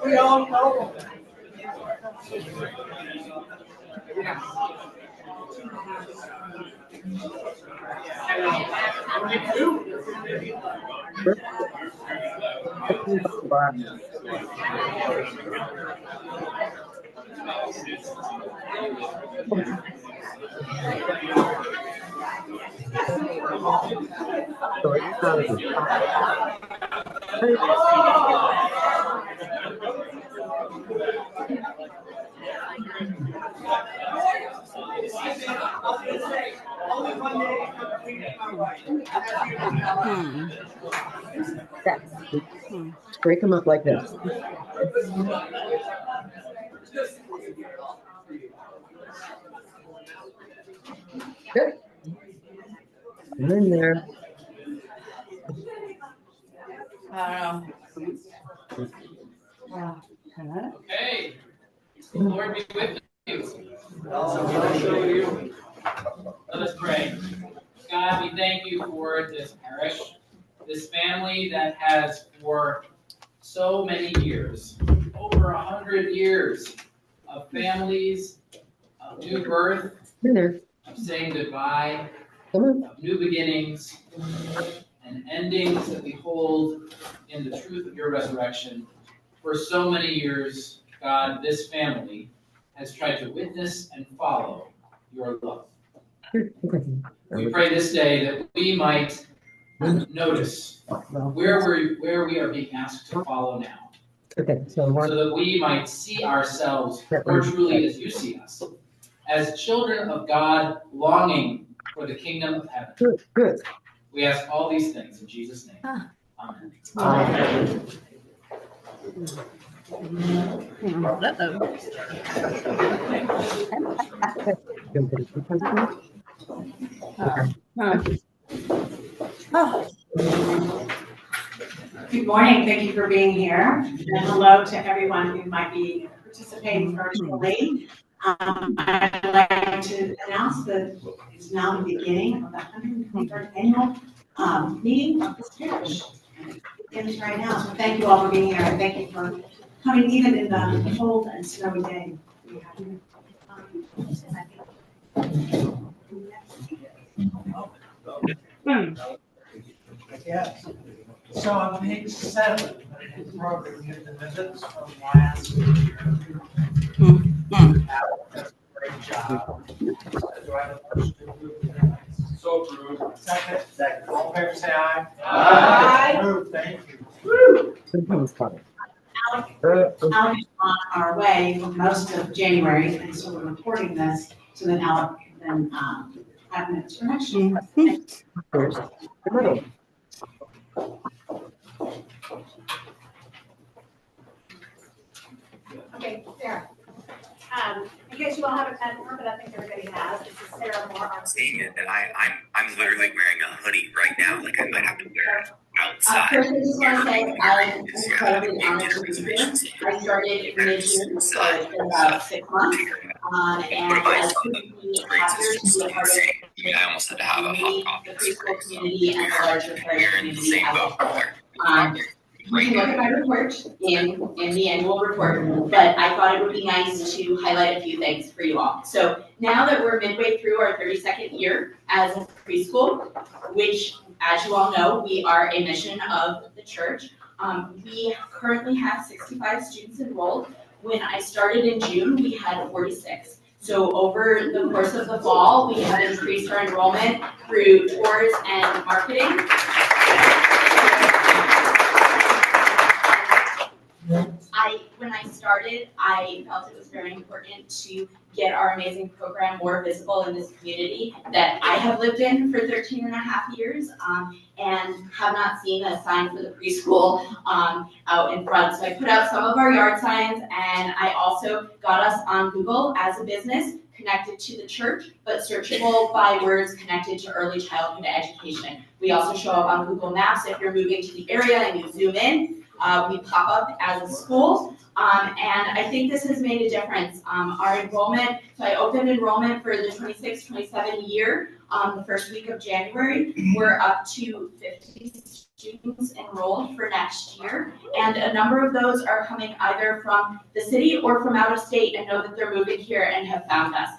We all know. Break them up like this. Good. And in there. Okay. The Lord be with you. Let us pray. God, we thank you for this parish, this family that has for so many years, over 100 years of families, of new birth, of saying goodbye, of new beginnings, and endings that we hold in the truth of your resurrection. For so many years, God, this family has tried to witness and follow your love. We pray this day that we might notice where we are being asked to follow now, so that we might see ourselves more truly as you see us, as children of God longing for the kingdom of heaven. Good. We ask all these things in Jesus' name. Amen. Amen. Good morning. Thank you for being here. And hello to everyone who might be participating virtually. I'd like to announce that it's now the beginning of the 123rd annual meeting of this parish. It begins right now. So thank you all for being here, and thank you for coming even in the cold and snowy day. Yes. So on page 7, in the program, you have the minutes from last year. That's a great job. Do I have a motion to approve the minutes? So approved. Second. Second. All in favor, say aye. Aye. Approved. Thank you. Alex is on our way for most of January, and so we're reporting this so that Alec can then have minutes for next year. Okay, Sarah. I guess you all have a pen for, but I think everybody has. This is Sarah Moore. Seeing it, and I'm literally wearing a hoodie right now. Like I might have to wear it outside. First, I just want to say I'm incredibly honored to be here. I started mid-June, so it's been about 6 months. And as we chapters to be a part of I almost had to have a hot coffee. the preschool community and the larger parish community as a whole. You can look at my report in the annual report, but I thought it would be nice to highlight a few things for you all. So now that we're midway through our 32nd year as a preschool, which, as you all know, we are a mission of the church. We currently have 65 students enrolled. When I started in June, we had 46. So over the course of the fall, we have increased our enrollment through tours and marketing. When when I started, I felt it was very important to get our amazing program more visible in this community that I have lived in for 13 and a half years, and have not seen a sign for the preschool out in front. So I put out some of our yard signs, and I also got us on Google as a business, connected to the church, but searchable by words connected to early childhood education. We also show up on Google Maps if you're moving to the area and you zoom in. We pop up as a school, and I think this has made a difference. Our enrollment, so I opened enrollment for the 26-27 year the first week of January. We're up to 50 students enrolled for next year, and a number of those are coming either from the city or from out of state and know that they're moving here and have found us.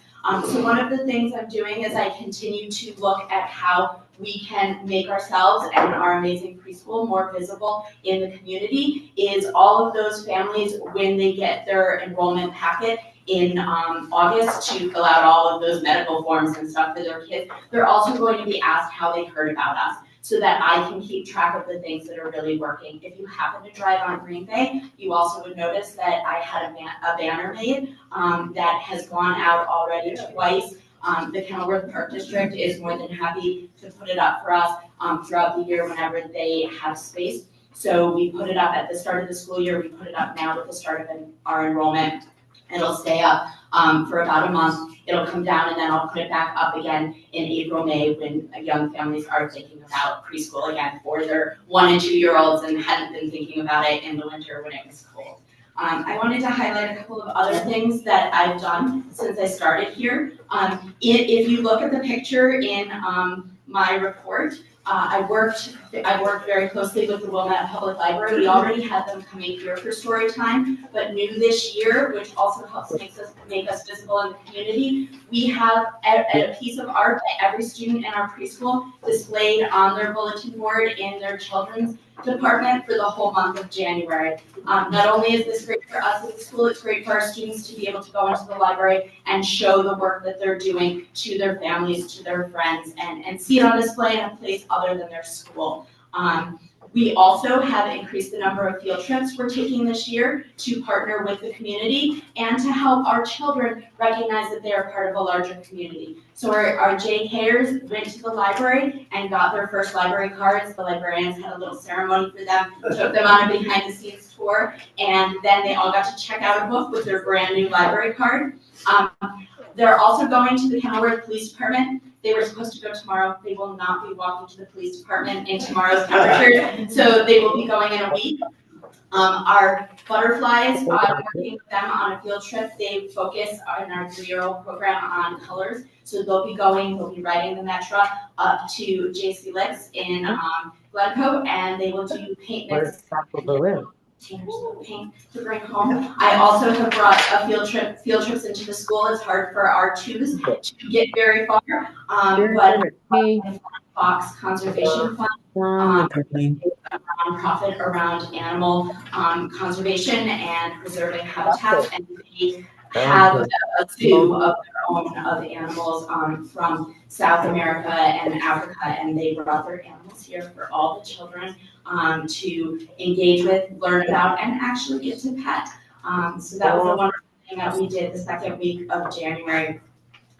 So one of the things I'm doing is I continue to look at how we can make ourselves and our amazing preschool more visible in the community. Is all of those families, when they get their enrollment packet in August to fill out all of those medical forms and stuff for their kids, they're also going to be asked how they heard about us, so that I can keep track of the things that are really working. If you happen to drive on Green Bay, you also would notice that I had a banner made that has gone out already twice. The Kenilworth Park District is more than happy to put it up for us throughout the year whenever they have space. So we put it up at the start of the school year, we put it up now at the start of our enrollment. It'll stay up for about a month. It'll come down, and then I'll put it back up again in April, May, when young families are thinking about preschool again for their 1 and 2 year olds and hadn't been thinking about it in the winter when it was cold. I wanted to highlight a couple of other things that I've done since I started here. If you look at the picture in my report, I worked very closely with the Wilmette Public Library. We already had them coming here for story time, but new this year, which also helps make us visible in the community, we have a piece of art that every student in our preschool displayed on their bulletin board in their children's department for the whole month of January. Not only is this great for us as a school, it's great for our students to be able to go into the library and show the work that they're doing to their families, to their friends, and see it on display in a place other than their school. We also have increased the number of field trips we're taking this year to partner with the community and to help our children recognize that they are part of a larger community. So our JKers went to the library and got their first library cards. The librarians had a little ceremony for them, took them on a behind the scenes tour, and then they all got to check out a book with their brand new library card. They're also going to the Kenilworth Police Department. They were supposed to go tomorrow. They will not be walking to the police department in tomorrow's temperatures, so they will be going in a week. Our butterflies, I'm working with them on a field trip. They focus on our 3-year-old program on colors. So they'll be riding the Metra up to J.C. Licks in Glencoe, and they will do paint mix. Paint to bring home. I also have brought a field trips into the school. It's hard for our twos to get very far, but Fox Conservation Fund, a nonprofit around animal conservation and preserving habitat, and they have a zoo of their own of animals from South America and Africa, and they brought their animals here for all the children to engage with, learn about, and actually get to pet. So that was a wonderful thing that we did the second week of January.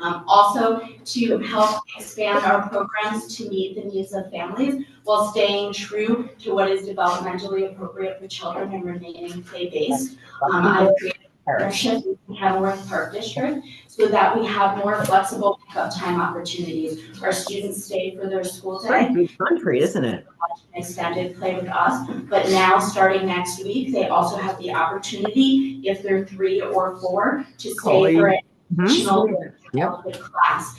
Also, to help expand our programs to meet the needs of families while staying true to what is developmentally appropriate for children and remaining play-based. I've created a partnership with the Kenilworth Park District so that we have more flexible pickup time opportunities. Our students stay for their school day. It's country, isn't it? Extended play with us, but now starting next week, they also have the opportunity, if they're 3 or 4, to stay for an additional class.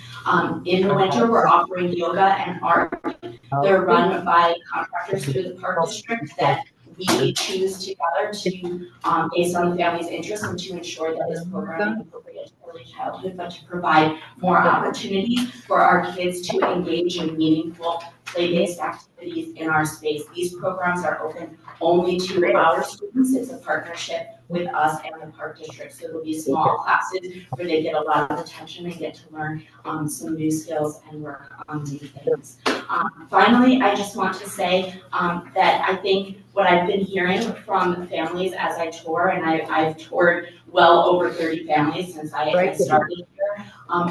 In the winter, we're offering yoga and art. They're run by contractors through the park district that we choose together to, based on the family's interest, and to ensure that this program is appropriate to early childhood, but to provide more opportunities for our kids to engage in meaningful play-based activities in our space. These programs are open only to our students. It's a partnership with us and the park district. So there'll be small classes where they get a lot of attention and get to learn some new skills and work on new things. Finally, I just want to say that I think what I've been hearing from families as I tour, and I've toured well over 30 families since I started here.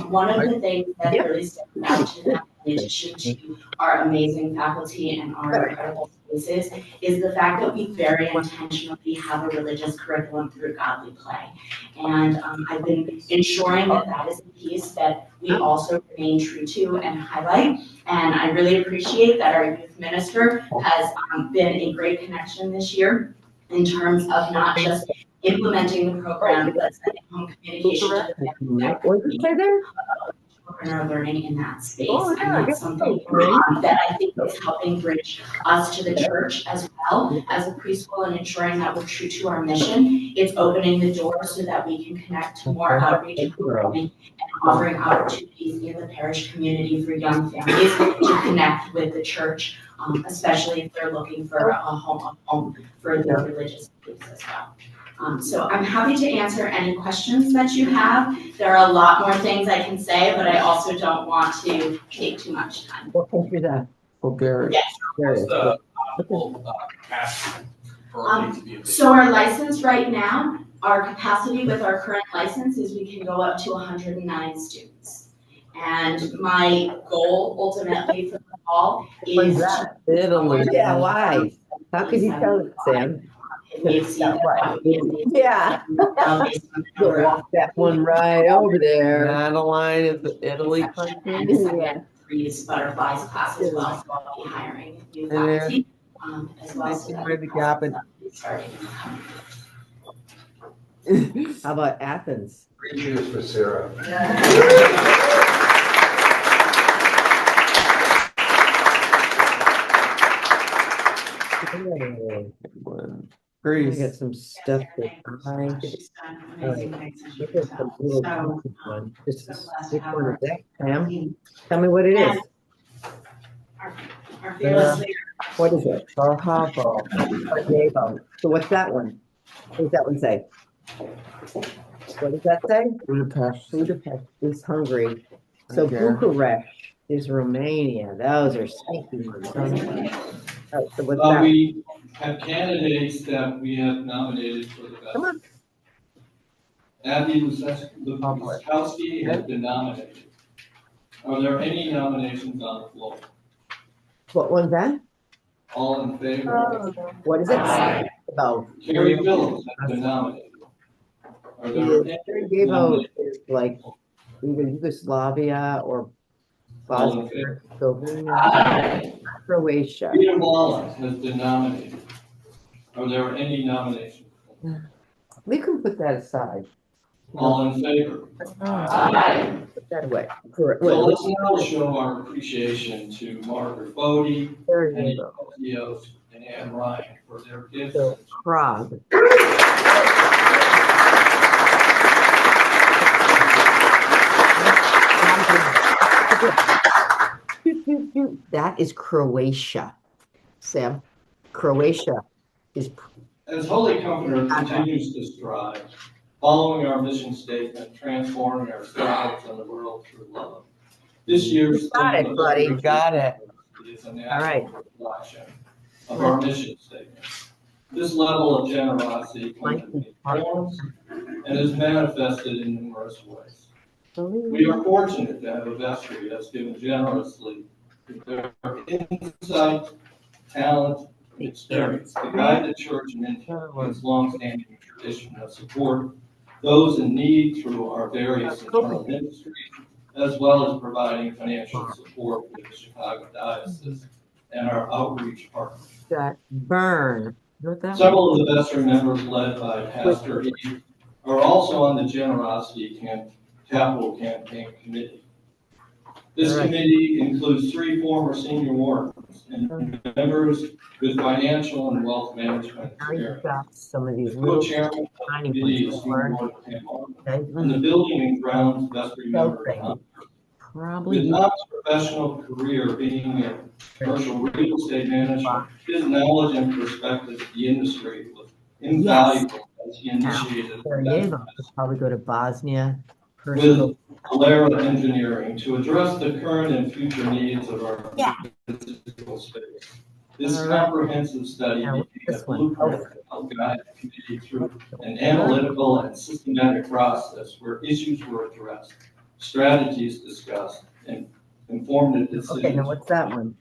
One of the things that really stands out to them, in addition to our amazing faculty and our incredible spaces, is the fact that we very intentionally have a religious curriculum through Godly Play. And I've been ensuring that that is a piece that we also remain true to and highlight. And I really appreciate that our youth minister has been a great connection this year in terms of not just implementing the program, but sending home communication to the families children are learning in that space. And that's something that I think is helping bridge us to the church as well as a preschool and ensuring that we're true to our mission. It's opening the door so that we can connect to more outreach programming and offering opportunities in the parish community for young families to connect with the church, especially if they're looking for a home for their religious beliefs as well. So I'm happy to answer any questions that you have. There are a lot more things I can say, but I also don't want to take too much time. What country is that? Bulgaria. Yes. What's the optimal capacity for a to be a So our license right now, our capacity with our current license is we can go up to 109 students. And my goal ultimately for the fall is to Italy. Yeah, why? How could you tell it, Sam? We've seen that. Yeah. You'll walk that one right over there. Madeline is the Italy country. And the second Freeze Butterflies class as well, so I'll be hiring new faculty as well. So that the gap in starting. How about Athens? 3 years for Sarah. Greece. Get some stuff to find. Sam, tell me what it is. Our fearless leader. What is it? So what's that one? What does that one say? What does that say? Budapest. Budapest is Hungary. So Bucharest is Romania. Those are sneaky ones. Oh, so what's that? We have candidates that we have nominated for the best. Come on. Abby Luskowski has been nominated. Are there any nominations on the floor? What one's that? All in favor? What is it about? Carrie Phillips has been nominated. Are there any Gave out nominations? is like either Yugoslavia or All in Bosnia, favor? Slovenia, Croatia. Rita Wallace has been nominated. Are there any nominations? We can put that aside. All in favor? Put that away. Correct. So let's now show our appreciation to Margaret Bodie, There Annie you go. Kozios, and Ann Ryan for their gifts. So Prague. That is Croatia, Sam. Croatia is. As Holy Comforter continues to strive, following our mission statement, transforming ourselves and the world through love. This year's Got it, buddy. You got it. is a All right. natural reflection of our mission statement. This level of generosity comes in many forms and is manifested in numerous ways. We are fortunate to have a vestry that's given generously with their insight, talent, and experience to guide the church and into its longstanding tradition of support those in need through our various internal ministries, as well as providing financial support for the Chicago Diocese and our outreach partners. That burn. You know what that Several of the vestry members, led by Pastor Eve, are also on the Generosity Capital Campaign Committee. This committee includes 3 former senior wardens and members with financial and wealth management Now you've experience. got some of these little Co-chairman of the tiny committee ones is to learn. Senior Ward Pam Arnold, Okay. and the building and grounds vestry member Okay. Tom Probably. With Tom's professional career being in commercial real estate management, his knowledge and perspective of the industry was invaluable as he initiated Sarajevo could probably go to Bosnia. with Alara Engineering to address the current and future needs of our physical space. This comprehensive study Now, became a this one. blueprint to help guide the community through an analytical and systematic process where issues were addressed, strategies discussed, and informed decisions. Okay, now what's that one?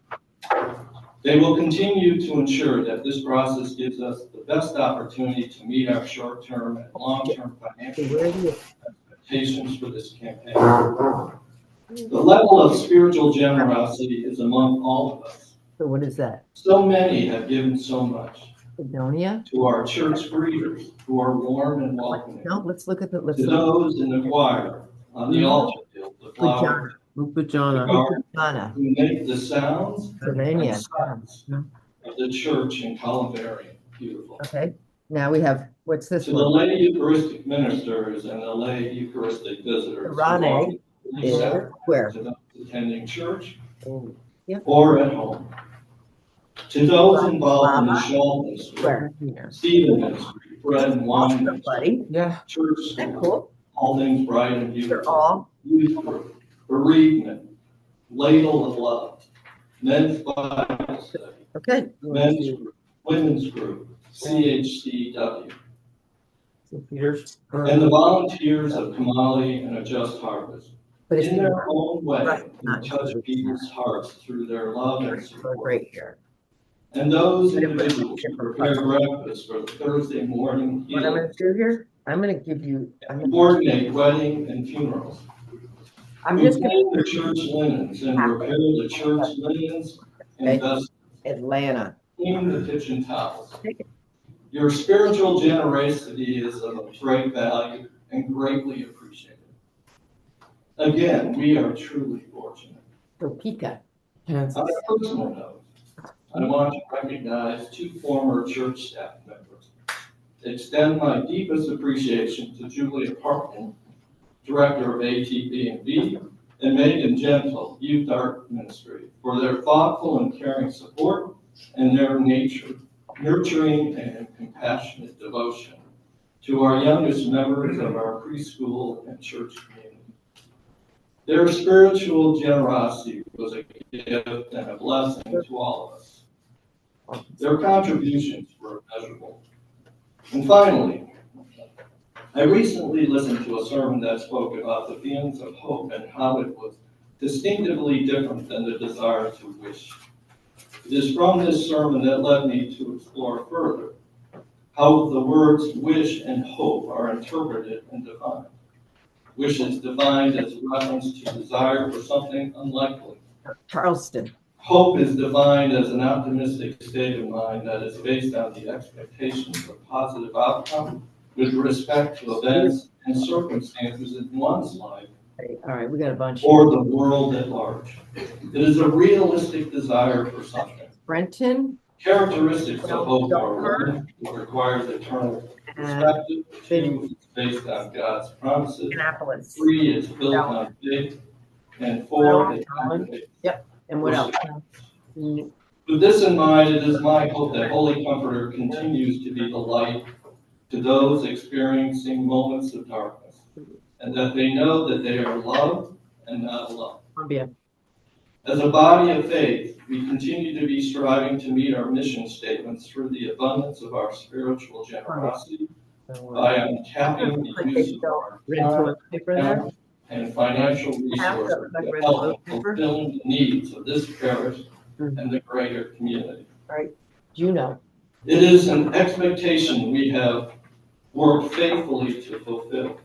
They will continue to ensure that this process gives us the best opportunity to meet our short-term and long-term financial expectations for this campaign. The level of spiritual generosity is among all of us. So what is that? So many have given so much Sidonia? to our church greeters who are warm and welcoming. No, let's look at the, To those in the choir, on the altar field, the flowers, the garden, Lupajana. who make the sounds and Slovenia. sights of the church in Columbarium beautiful. Okay, now we have, what's this To the one? lay Eucharistic ministers and the lay Eucharistic visitors. Rane is where? To those attending church Yep. or at home. To those involved in the Shawl ministry, Where? Stephen ministry, bread and wine ministry, Buddy, Yeah. church that's school, cool. all things bright and They're beautiful, all, youth group, bereavement, ladle of love, men's Bible study, okay. men's group, women's group, CHCW, St. Peter's. and the volunteers of Kamali and A Just Harvest. But it's In their own way, Right. they touch people's hearts through their love and so support. great here. And those individuals who prepare breakfast for the Thursday morning What I'm gonna do here, I'm gonna give you, coordinate wedding and funerals. I'm We just gonna, clean the church linens and repair the church linens and thus Atlanta. clean the kitchen towels. Take it. Your spiritual generosity is of great value and greatly appreciated. Again, we are truly fortunate. Topeka. Kansas. On a personal note, I want to recognize two former church staff members. Extend my deepest appreciation to Julia Parkman, Director of ATB&B, and Megan Gentle, Youth Art Ministry, for their thoughtful and caring support and their nurturing and compassionate devotion to our youngest members of our preschool and church community. Their spiritual generosity was a gift and a blessing to all of us. Their contributions were immeasurable. And finally, I recently listened to a sermon that spoke about the feelings of hope and how it was distinctively different than the desire to wish. It is from this sermon that led me to explore further how the words wish and hope are interpreted and defined. Wish is defined as a reference to desire for something unlikely. Charleston. Hope is defined as an optimistic state of mind that is based on the expectations of positive outcome with respect to events and circumstances in one's life All right, we got a bunch. or the world at large. It is a realistic desire for something. Brenton Characteristics of hope are one, it requires eternal and perspective. Two, it's based on God's promises. Annapolis. Three, it's built on faith. And four, it's activates. And what else? With this in mind, it is my hope that Holy Comforter continues to be the light to those experiencing moments of darkness, and that they know that they are loved and not alone. Columbia. As a body of faith, we continue to be striving to meet our mission statements through the abundance of our spiritual generosity by untapping the use of our Red toilet paper there. talent and financial resources to help fulfill the needs of this parish and the greater community. Juno. It is an expectation we have worked faithfully to fulfill,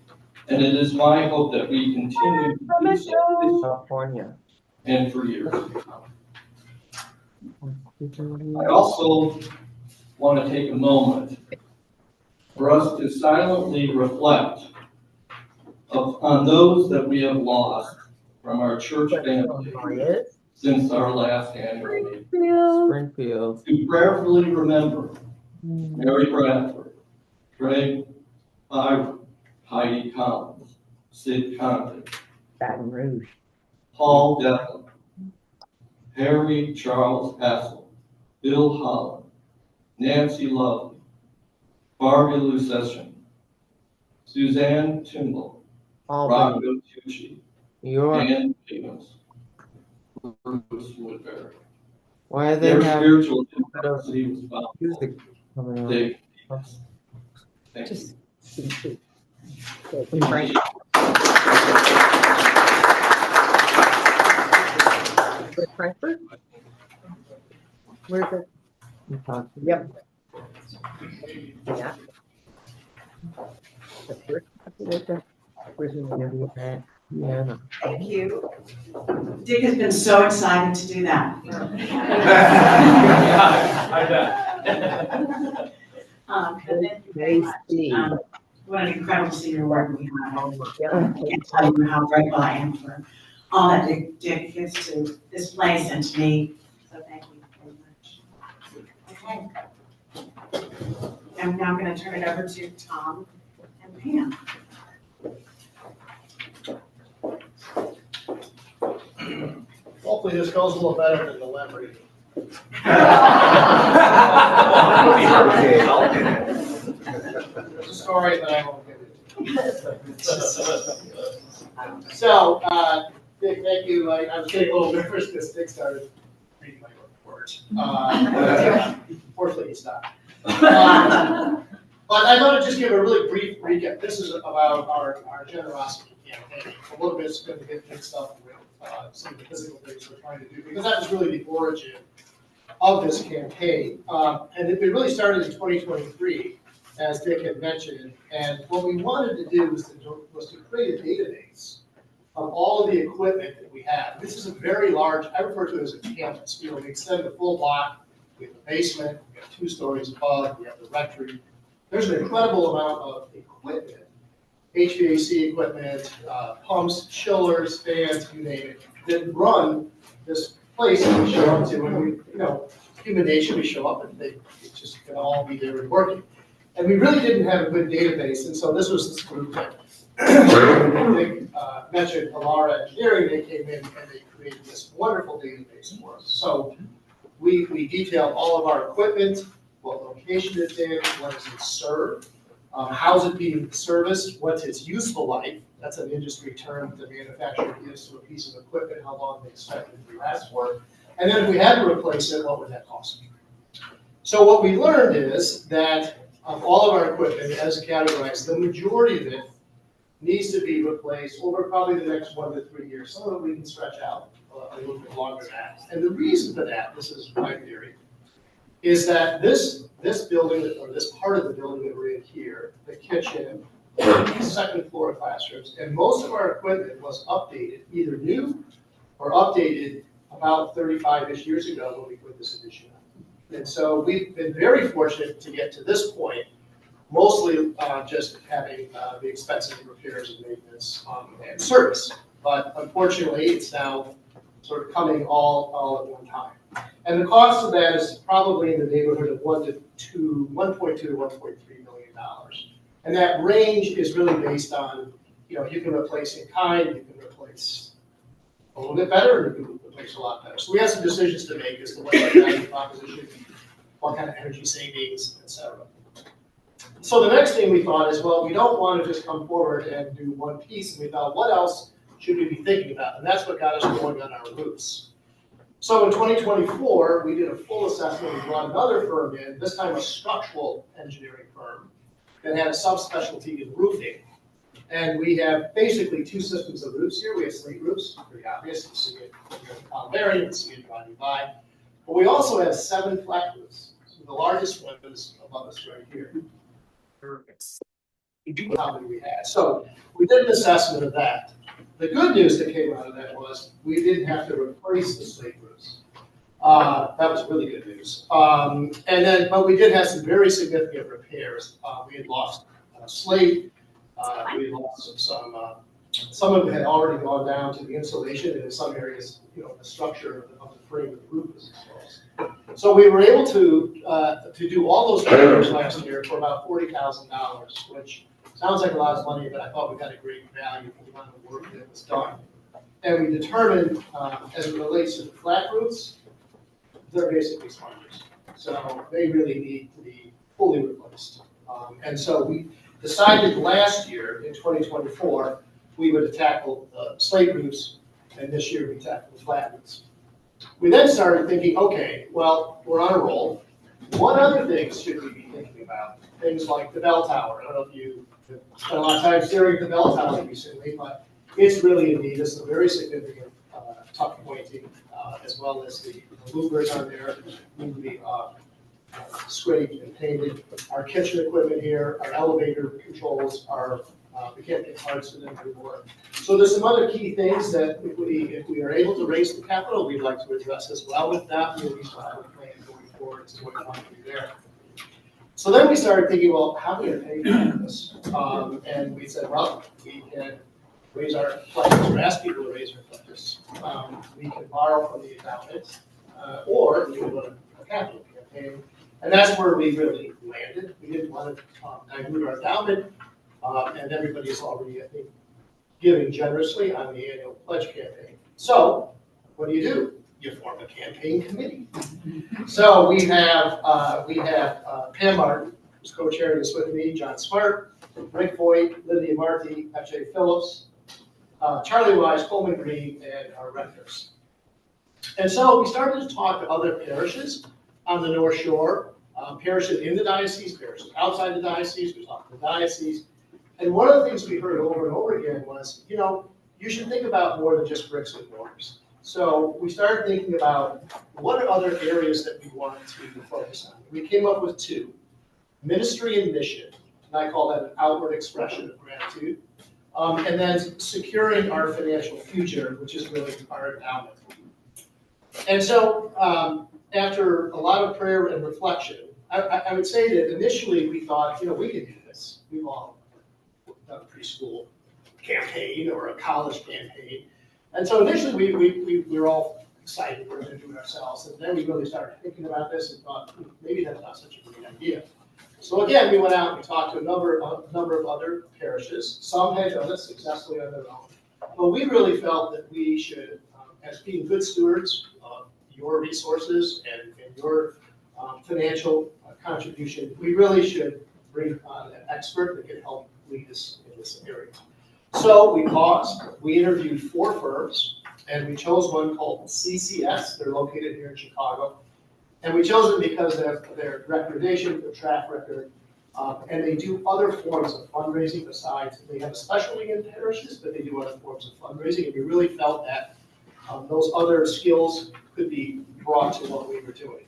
and it is my hope that we continue to do so California. and for years to come. I also want to take a moment for us to silently reflect on those that we have lost from our church family since our last annual meeting. Springfield. To prayerfully remember Mary Bradford, Greg Byron, Heidi Collins, Sid Condon, Baton Rouge. Paul Declan, Harry Charles Hassel, Bill Holland, Nancy Lovely, Barbara Lucession, Suzanne Timble, Rocco Albany, Tucci, New York. Ann Stevens, Bruce Woodbury. Why do Their they have spiritual a bit of generosity was bound. music coming on? They, thank you. Just. Frankfurt? Where's it? Yep. Yeah. The first, where's it gonna be at? Yeah, no. Thank you. Dick has been so excited to do that. I bet. And thank you very much. What an incredible senior work we have. I can't tell you how grateful I am for all that Dick gives to this place and to me. So thank you very much. Okay. And now I'm going to turn it over to Tom and Pam. Hopefully this goes a little better than the leopard. There's a story that I won't get into. So, Dick, thank you. I was getting a little nervous because Dick started reading my report. Fortunately, he stopped. But I thought I'd just give a really brief recap. This is about our generosity campaign. A little bit is going to get mixed up with some of the physical things we're trying to do, because that was really the origin of this campaign. And it really started in 2023, as Dick had mentioned. And what we wanted to do was to create a database of all of the equipment that we have. This is a very large, I refer to it as a campus. We extend the full block. We have the basement, we have 2 stories above, we have the rectory. There's an incredible amount of equipment, HVAC equipment, pumps, chillers, fans, you name it, that run this place that we show up to. And we, human nature, we show up and they just can all be there and working. And we really didn't have a good database, and so this was this group that Dick mentioned, Alara Engineering. They came in and they created this wonderful database for us. So we detailed all of our equipment, what location it's in, what does it serve, how's it being serviced, what's its useful life. That's an industry term the manufacturer gives to a piece of equipment, how long they expect it to last for. And then if we had to replace it, what would that cost? So what we learned is that of all of our equipment, as categorized, the majority of it needs to be replaced over probably the next 1 to 3 years. Some of it we can stretch out a little bit longer than that. And the reason for that, this is my theory, is that this building, or this part of the building that we're in here, the kitchen, the second floor classrooms, and most of our equipment was updated, either new or updated about 35-ish years ago when we put this addition up. And so we've been very fortunate to get to this point, mostly just having the expensive repairs and maintenance and service. But unfortunately, it's now sort of coming all at one time. And the cost of that is probably in the neighborhood of $1.2 to $1.3 million. And that range is really based on, you can replace in kind, you can replace a little bit better, and you can replace a lot better. So we have some decisions to make as to what the value proposition, what kind of energy savings, et cetera. So the next thing we thought is, well, we don't want to just come forward and do one piece. And we thought, what else should we be thinking about? And that's what got us going on our roofs. So in 2024, we did a full assessment. We brought another firm in, this time a structural engineering firm that had a subspecialty in roofing. And we have basically 2 systems of roofs here. We have slate roofs, pretty obvious. You see it here in Column, you see it driving by. But we also have 7 flat roofs. So the largest one is above us right here. How many we had. So we did an assessment of that. The good news that came out of that was we didn't have to replace the slate roofs. That was really good news. But we did have some very significant repairs. We had lost slate. We had lost some of it had already gone down to the insulation, and in some areas, the structure of the frame of the roof was exposed. So we were able to do all those repairs last year for about $40,000, which sounds like a lot of money, but I thought we got a great value for the amount of work that was done. And we determined, as it relates to the flat roofs, they're basically sponges. So they really need to be fully replaced. And so we decided last year, in 2024, we would tackle the slate roofs, and this year we tackled the flat roofs. We then started thinking, okay, well, we're on a roll. What other things should we be thinking about? Things like the bell tower. I don't know if you spent a lot of time staring at the bell tower recently, but it's really indeed, this is a very significant tuck pointing, as well as the louvers on there need to be scraped and painted. Our kitchen equipment here, our elevator controls are, we can't get parts to them anymore. So there's some other key things that if we are able to raise the capital, we'd like to address as well. With that, we'll be plan going forward to what we want to do there. So then we started thinking, well, how are we going to pay for this? And we said, well, we can raise our pledges, or ask people to raise our pledges. We can borrow from the endowment, or we can run a capital campaign. And that's where we really landed. We didn't want to dilute our endowment, and everybody is already, I think, giving generously on the annual pledge campaign. So what do? You form a campaign committee. So we have Pam Martin, who's co-chairing this with me, John Smart, Rick Voigt, Lydia Marty, F.J. Phillips, Charlie Wise, Coleman Green, and our rectors. And so we started to talk to other parishes on the North Shore, parishes in the diocese, parishes outside the diocese. We talked to the diocese. And one of the things we heard over and over again was, you should think about more than just bricks and mortars. So we started thinking about what are other areas that we want to focus on. We came up with two: ministry and mission, and I call that an outward expression of gratitude, and then securing our financial future, which is really our endowment. And so after a lot of prayer and reflection, I would say that initially we thought, we could do this. We've all done a preschool campaign or a college campaign. And so initially we were all excited we were going to do it ourselves. And then we really started thinking about this and thought, maybe that's not such a great idea. So again, we went out and we talked to a number of other parishes. Some had done it successfully on their own. But we really felt that we should, as being good stewards of your resources and your financial contribution, we really should bring on an expert that can help lead us in this area. So we paused, we interviewed 4 firms, and we chose one called CCS. They're located here in Chicago. And we chose them because of their reputation, their track record, and they do other forms of fundraising besides. They have a specialty in parishes, but they do other forms of fundraising, and we really felt that those other skills could be brought to what we were doing.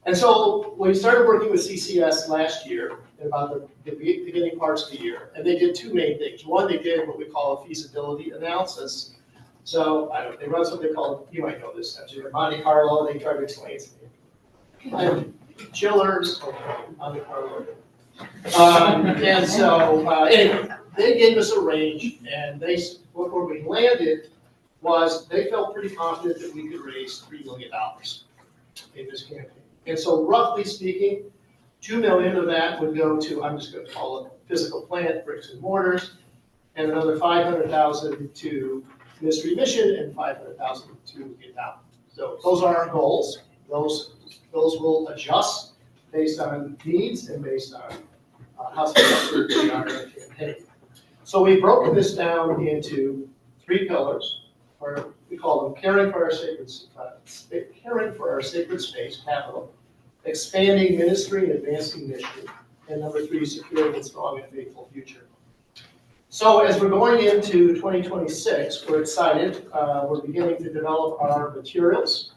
And so we started working with CCS last year, about the beginning parts of the year, and they did 2 main things. One, they did what we call a feasibility analysis. So they run something called, you might know this, actually, Monte Carlo. They try to explain it to me. And chillers, Monte Carlo. And so anyway, they gave us a range, and where we landed was they felt pretty confident that we could raise $3 million in this campaign. And so roughly speaking, $2 million of that would go to, I'm just going to call it physical plant, bricks and mortars, and another $500,000 to ministry mission and $500,000 to endowment. So those are our goals. Those will adjust based on needs and based on how successful we are in the campaign. So we've broken this down into 3 pillars, or we call them caring for our sacred space, capital, expanding ministry and advancing mission, and number 3, securing a strong and faithful future. So as we're going into 2026, we're excited. We're beginning to develop our materials,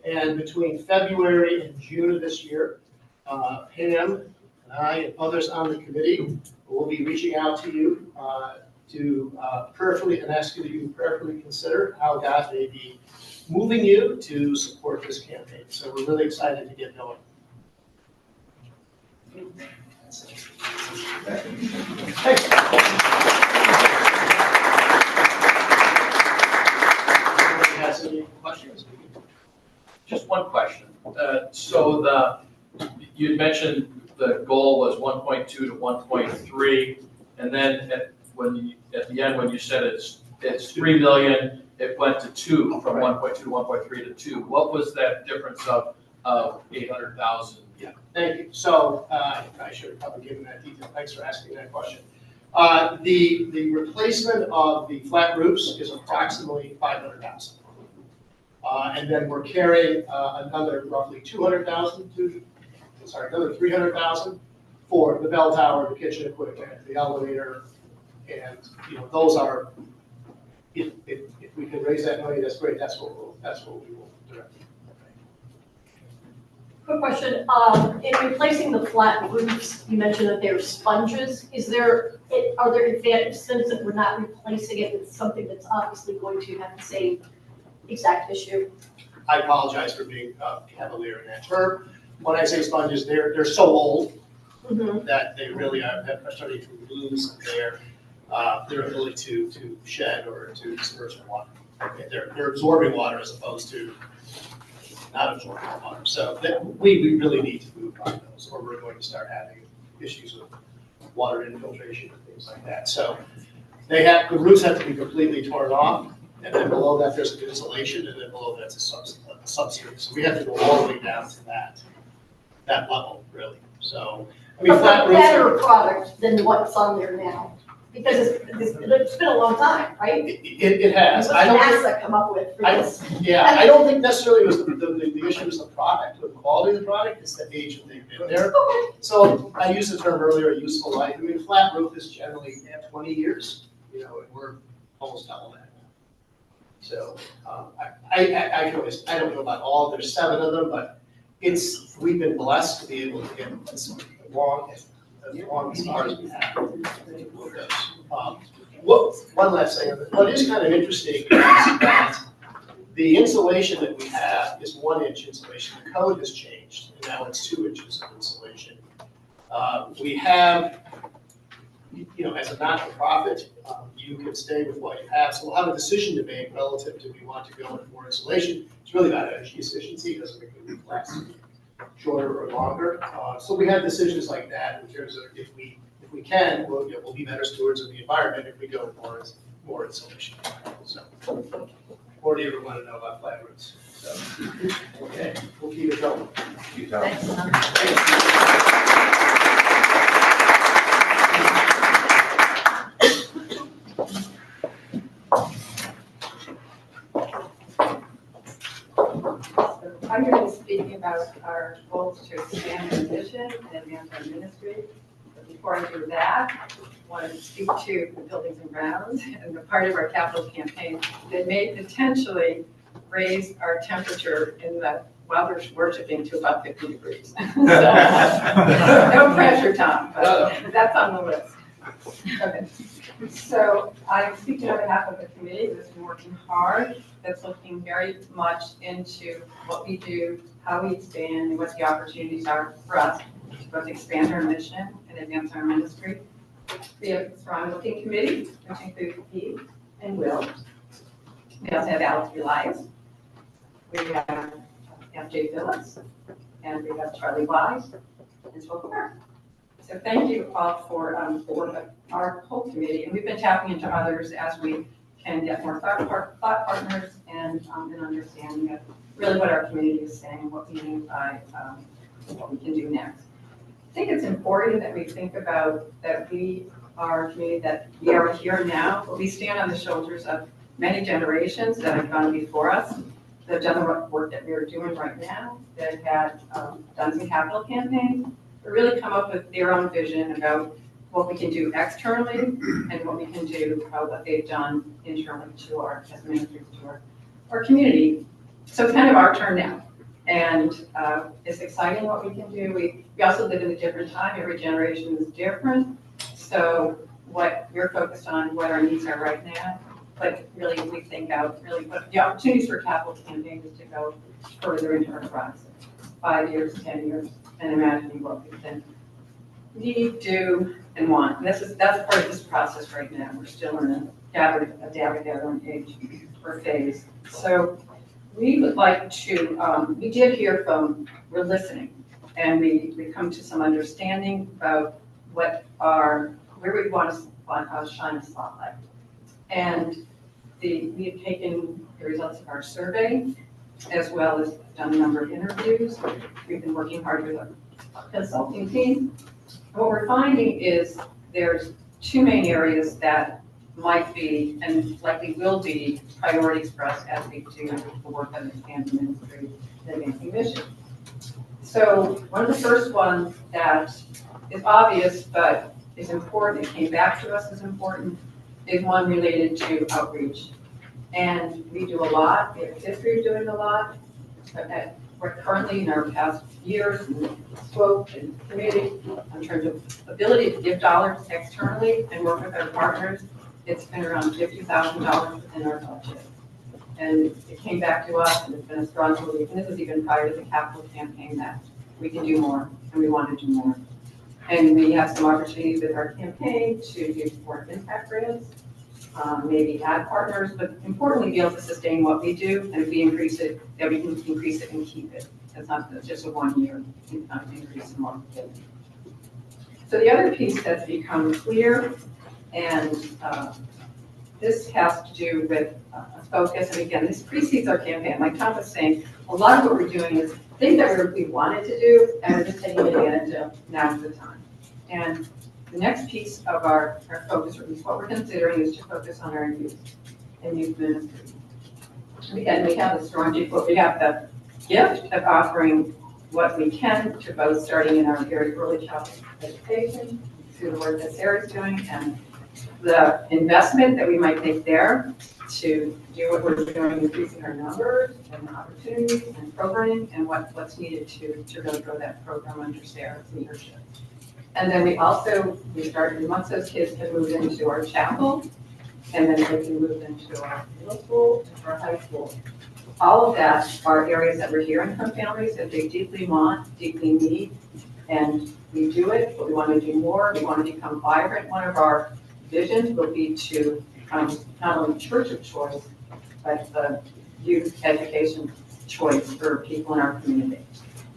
and between February and June of this year, Pam and I and others on the committee will be reaching out to you to prayerfully and ask you to prayerfully consider how God may be moving you to support this campaign. So we're really excited to get going. Thanks. Has any questions? Just one question. So you mentioned the goal was 1.2 to 1.3, and then at the end when you said it's $3 million, it went to 2, from 1.2 to 1.3 to 2. What was that difference of 800,000? Yeah, thank you. So, I should have probably given that detail. Thanks for asking that question. The replacement of the flat roofs is approximately 500,000. And then we're carrying another roughly 200,000 another 300,000 for the bell tower, the kitchen equipment, the elevator, and those are. If we can raise that money, that's great. That's what we will direct. Quick question, in replacing the flat roofs, you mentioned that they're sponges. Are there advantages since that we're not replacing it with something that's obviously going to have the same exact issue? I apologize for being cavalier in that term. When I say sponges, they're so old that they really are starting to lose their ability to shed or to disperse water. They're absorbing water as opposed to not absorbing water. So we really need to move on those, or we're going to start having issues with water infiltration and things like that. So the roofs have to be completely torn off, and then below that there's an insulation, and then below that's a substrate. So we have to go all the way down to that level, really. So I mean, flat roofs. Better product than what's on there now. Because it's been a long time, right? It has. What's NASA come up with for this? Yeah, I don't think necessarily it was the issue was the product, or the quality of the product, it's the age that they've been there. Okay. So I used the term earlier, useful life. I mean, flat roof is generally 20 years, and we're almost double that now. So I don't know about all, there's 7 of them, but we've been blessed to be able to get this long as far as we have. One last thing, what is kind of interesting is that the insulation that we have is 1-inch insulation. The code has changed, and now it's 2 inches of insulation. We have, as a not-for-profit, you can stay with what you have. So we'll have a decision to make relative to we want to go with more insulation. It's really about energy efficiency. It doesn't make it less, shorter or longer. So we have decisions like that in terms of if we can, we'll be better stewards of the environment if we go with more insulation. So, or do you ever want to know about flat roofs? So, okay, we'll keep it going. Keep going. I'm going to be speaking about our goals to expand our mission and advance our ministry. But before I do that, I want to speak to the buildings and grounds and the part of our capital campaign that may potentially raise our temperature while we're worshiping to about 50 degrees. So, no pressure, Tom, but that's on the list. Okay. So I'm speaking on behalf of the committee that's been working hard, that's looking very much into what we do, how we expand, and what the opportunities are for us to both expand our mission and advance our ministry. We have a strong looking committee, which includes Pete and Will. We also have Alex Relias. We have FJ Phillips, and we have Charlie Wise and so forth. So thank you all for the work of our whole committee, and we've been tapping into others as we can get more thought partners and an understanding of really what our community is saying, what we mean by what we can do next. I think it's important that we think about that we are a community, that we are here now, but we stand on the shoulders of many generations that have gone before us, that have done the work that we are doing right now, that had done some capital campaigns, but really come up with their own vision about what we can do externally and what we can do, what they've done internally to our, as ministers to our community. So it's kind of our turn now. And it's exciting what we can do. We also live in a different time. Every generation is different. So what we're focused on, what our needs are right now, but really we think out really what the opportunities for capital campaign is to go further into our process, 5 years, 10 years, and imagining what we can need, do, and want. And that's part of this process right now. We're still in a gathering age or phase. So we would like to, we did hear from, we're listening, and we come to some understanding about where we want to shine a spotlight. And we have taken the results of our survey, as well as done a number of interviews. We've been working hard with our consulting team. What we're finding is there's two main areas that might be, and likely will be, priorities for us as we do the work on the expanded ministry and advancing mission. So one of the first ones that is obvious, but is important, it came back to us as important, is one related to outreach. And we do a lot, we have a history of doing a lot, but we're currently in our past years, and scope and community, in terms of ability to give dollars externally and work with our partners, it's been around $50,000 within our budget. And it came back to us, and it's been a strong belief, and this was even prior to the capital campaign, that we can do more, and we want to do more. And we have some opportunities with our campaign to do more impact grants, maybe add partners, but importantly, be able to sustain what we do, and if we increase it, that we can increase it and keep it. It's not just a 1 year increase in market. So the other piece that's become clear, and this has to do with a focus, and again, this precedes our campaign. Like Tom was saying, a lot of what we're doing is things that we wanted to do, and we're just taking advantage of now's the time. And the next piece of our focus, or at least what we're considering, is to focus on our youth and youth ministry. And again, we have a strong people. We have the gift of offering what we can to both starting in our very early childhood education, through the work that Sarah's doing, and the investment that we might make there to do what we're doing, increasing our numbers and opportunities and programming, and what's needed to really grow that program under Sarah's leadership. And then we started, once those kids can move into our chapel, and then they can move into our middle school, into our high school. All of that are areas that we're hearing from families that they deeply want, deeply need, and we do it, but we want to do more. We want to become vibrant. One of our visions will be to become not only church of choice, but the youth education choice for people in our community.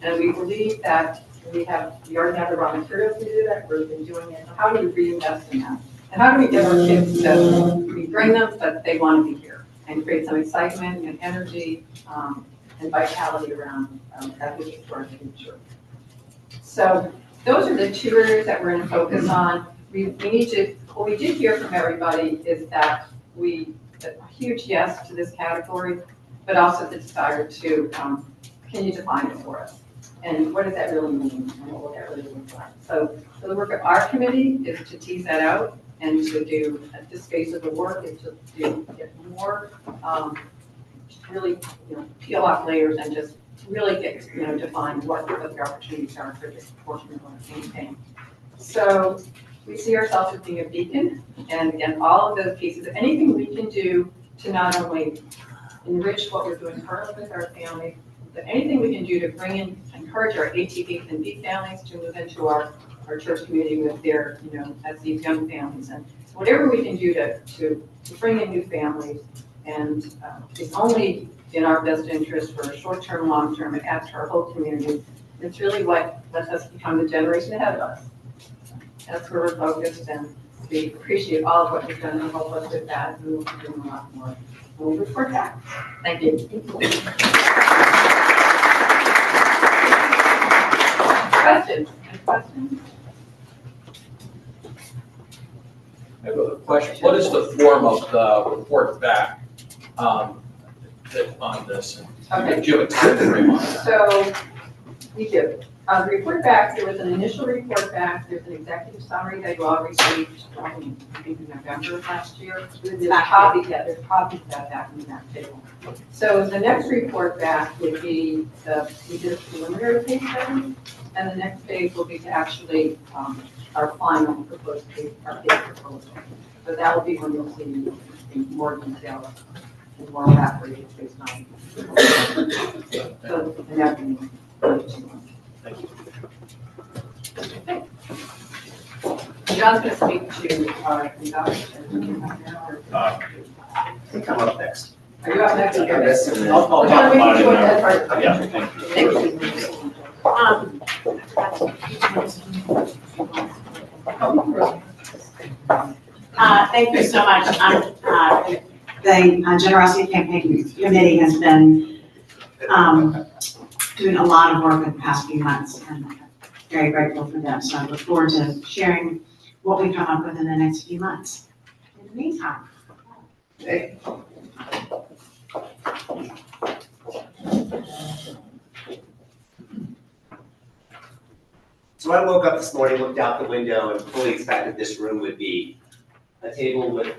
And we believe that we already have the raw materials to do that. We've been doing it. How do we reinvest in that? And how do we get our kids to, we bring them, but they want to be here, and create some excitement and energy and vitality around that which is for our future. So those are the two areas that we're going to focus on. We need to, what we did hear from everybody is that a huge yes to this category, but also the desire to, can you define it for us? And what does that really mean? And what will that really look like? So the work of our committee is to tease that out, and to do, at this phase of the work, is to get more, really, peel off layers and just really get, define what the opportunities are for this portion of our campaign. So we see ourselves as being a beacon, and again, all of those pieces, anything we can do to not only enrich what we're doing currently with our families, but anything we can do to bring in, encourage our ATVs and B families to move into our church community with their, as these young families, and whatever we can do to bring in new families, and it's only in our best interest for short-term, long-term, it adds to our whole community. It's really what lets us become the generation ahead of us. That's where we're focused, and we appreciate all of what you've done to help us with that, and we'll be doing a lot more. We'll report back. Thank you. Questions? Any questions? I have a question. What is the form of the report back on this? Okay. Do you have a time frame on that? So we do. The report back, there was an initial report back. There's an executive summary that you all received, I think in November of last year. There's copies of that back in that table. So the next report back would be we did a preliminary case study, and the next phase will be to actually our final proposed case, our case proposal. So that will be when you'll see in more detail and more elaborated based on. So, and that will be Thank you. John's going to speak to our conductor. Come up next. Are you up next? I'll talk about it. Yeah, thank you. Thank you so much. the Generosity Campaign Committee has been doing a lot of work in the past few months, and I'm very grateful for them. So I look forward to sharing what we come up with in the next few months. In the meantime. Okay. So I woke up this morning, looked out the window, and fully expected this room would be a table with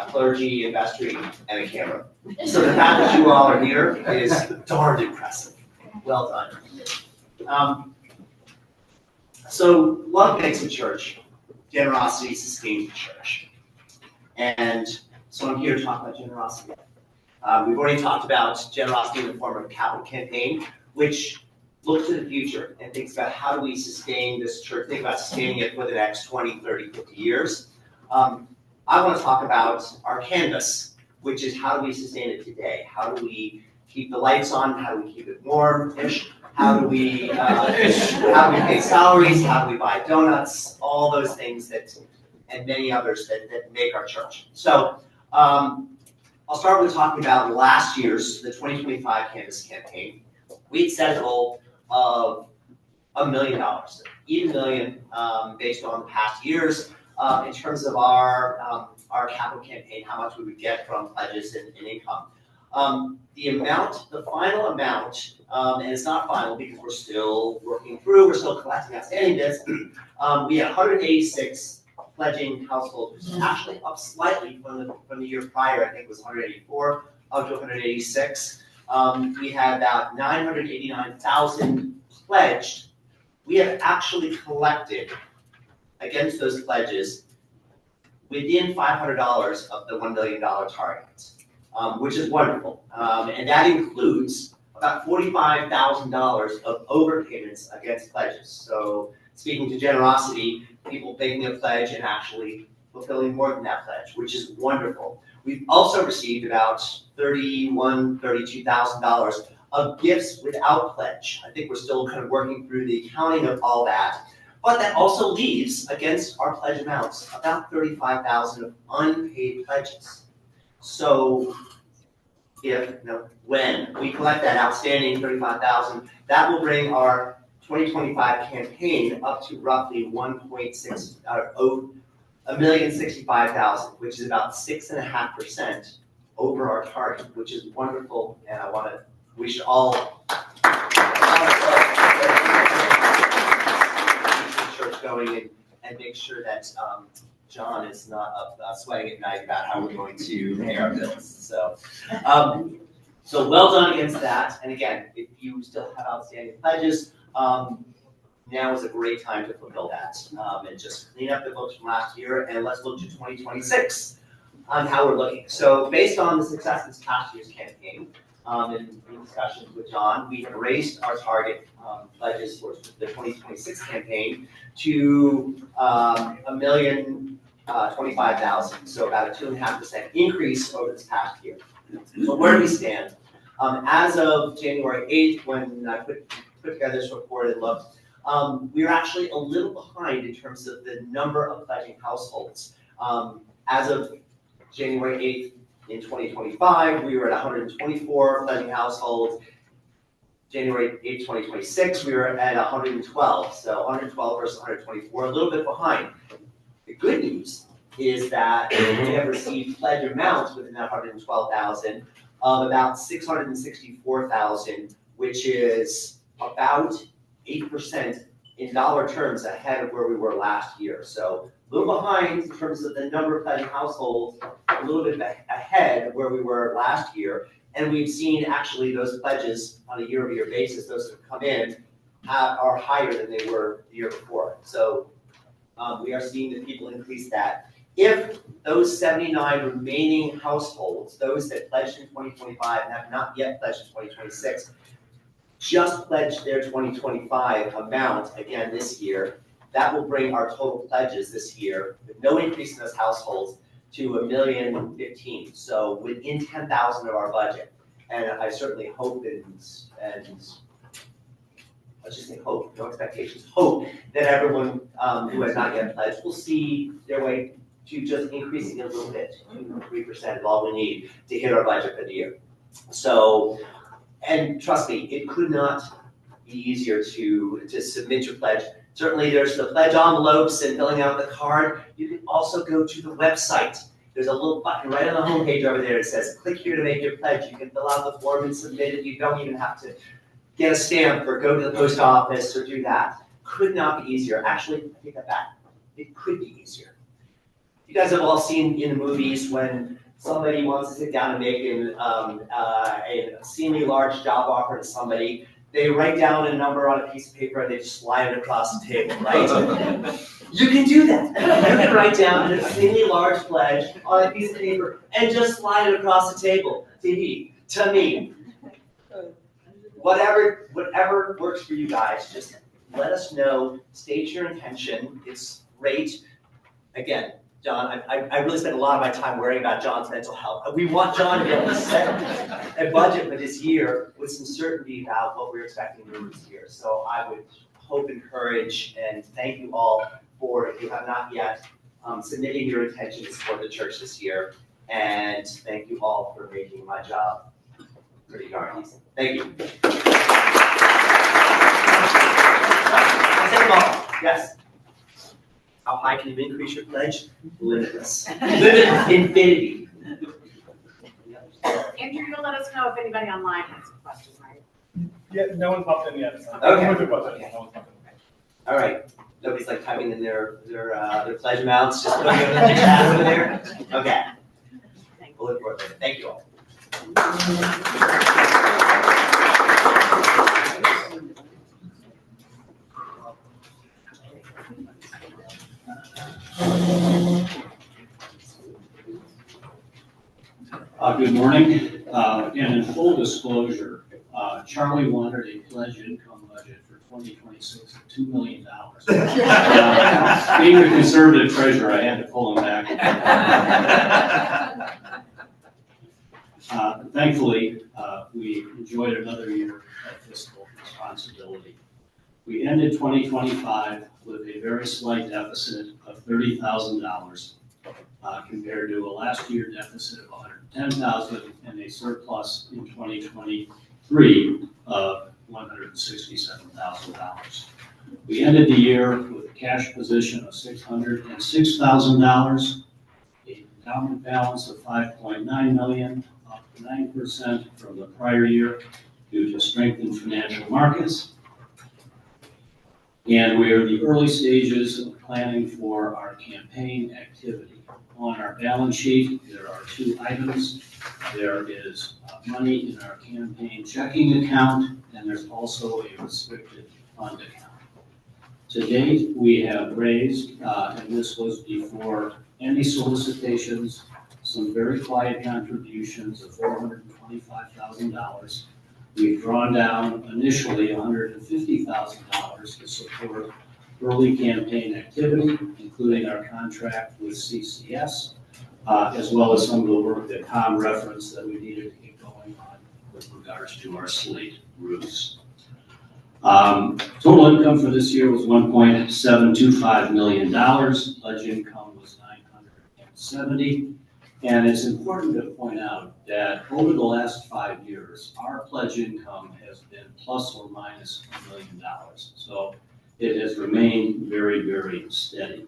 clergy and vestry and a camera. So the fact that you all are here is darn impressive. Well done. So love makes a church. Generosity sustains the church. And so I'm here to talk about generosity. We've already talked about generosity in the form of a capital campaign, which looks to the future and thinks about how do we sustain this church, think about sustaining it for the next 20, 30, 50 years. I want to talk about our canvas, which is how do we sustain it today? How do we keep the lights on? How do we keep it warm-ish? How do we pay salaries? How do we buy donuts? All those things that, and many others that make our church. So I'll start with talking about last year's, the 2025 Canvas campaign. We'd set a goal of $1 million, even million, based on the past years, in terms of our capital campaign, how much we would get from pledges and income. The final amount, and it's not final because we're still working through, we're still collecting outstanding bids. We had 186 pledging households, which is actually up slightly from the year prior. I think it was 184 up to 186. We had about 989,000 pledged. We have actually collected against those pledges within $500 of the $1 million target, which is wonderful. And that includes about $45,000 of overpayments against pledges. So speaking to generosity, people making a pledge and actually fulfilling more than that pledge, which is wonderful. We've also received about $32,000 of gifts without pledge. I think we're still kind of working through the accounting of all that. But that also leaves against our pledge amounts about $35,000 of unpaid pledges. So when we collect that outstanding $35,000, that will bring our 2025 campaign up to roughly $1,065,000, which is about 6.5% over our target, which is wonderful. And we should all church going and make sure that John is not up sweating at night about how we're going to pay our bills. So well done against that. And again, if you still have outstanding pledges, now is a great time to fulfill that and just clean up the books from last year, and let's look to 2026 on how we're looking. So based on the success of this past year's campaign, in discussions with John, we have raised our target pledges for the 2026 campaign to $1,025,000, so about a 2.5% increase over this past year. So where do we stand? As of January 8th, when I put together this report and looked, we are actually a little behind in terms of the number of pledging households. As of January 8th in 2025, we were at 124 pledging households. January 8th, 2026, we were at 112. So 112 versus 124, a little bit behind. The good news is that we have received pledge amounts within that 112,000 of about 664,000, which is about 8% in dollar terms ahead of where we were last year. So a little behind in terms of the number of pledging households, a little bit ahead of where we were last year. And we've seen actually those pledges on a year-over-year basis, those that have come in, are higher than they were the year before. So we are seeing that people increase that. If those 79 remaining households, those that pledged in 2025 and have not yet pledged in 2026, just pledged their 2025 amount again this year, that will bring our total pledges this year, with no increase in those households, to $1,015,000. So within 10,000 of our budget. And I certainly hope and let's just say hope, no expectations, hope that everyone who has not yet pledged will see their way to just increasing it a little bit, 2-3% is all we need to hit our budget for the year. So, and trust me, it could not be easier to submit your pledge. Certainly there's the pledge envelopes and filling out the card. You can also go to the website. There's a little button right on the homepage over there that says, click here to make your pledge. You can fill out the form and submit it. You don't even have to get a stamp or go to the post office or do that. Could not be easier. Actually, I take that back. It could be easier. You guys have all seen in the movies when somebody wants to sit down and make a seemingly large job offer to somebody, they write down a number on a piece of paper and they just slide it across the table, right? You can do that. You can write down a seemingly large pledge on a piece of paper and just slide it across the table to me. Whatever works for you guys, just let us know, state your intention. It's great. Again, John, I really spent a lot of my time worrying about John's mental health. We want John to be able to set a budget for this year with some certainty about what we're expecting to do this year. So I would hope, encourage, and thank you all for, if you have not yet, submitting your intention to support the church this year. And thank you all for making my job pretty darn easy. Thank you. Yes. How high can you increase your pledge? Limitless. Limitless. Infinity. Andrew, you'll let us know if anybody online has a question, right? Yeah, no one popped in yet. So Okay. No one popped in. All right. Nobody's like typing in their pledge amounts, just putting it in the chat over there? Okay. We'll look for it later. Thank you all. Good morning. And in full disclosure, Charlie wanted a pledge income budget for 2026 of $2 million. Being the conservative treasurer, I had to pull him back. Thankfully, we enjoyed another year of fiscal responsibility. We ended 2025 with a very slight deficit of $30,000 compared to a last year deficit of $110,000 and a surplus in 2023 of $167,000. We ended the year with a cash position of $606,000, a endowment balance of $5.9 million, up 9% from the prior year due to strengthened financial markets. And we are in the early stages of planning for our campaign activity. On our balance sheet, there are two items. There is money in our campaign checking account, and there's also a restricted fund account. To date, we have raised, and this was before any solicitations, some very quiet contributions of $425,000. We've drawn down initially $150,000 to support early campaign activity, including our contract with CCS, as well as some of the work that Tom referenced that we needed to get going on with regards to our slate roofs. Total income for this year was $1.725 million. Pledge income was $970,000. And it's important to point out that over the last 5 years, our pledge income has been plus or minus $1 million. So it has remained very, very steady.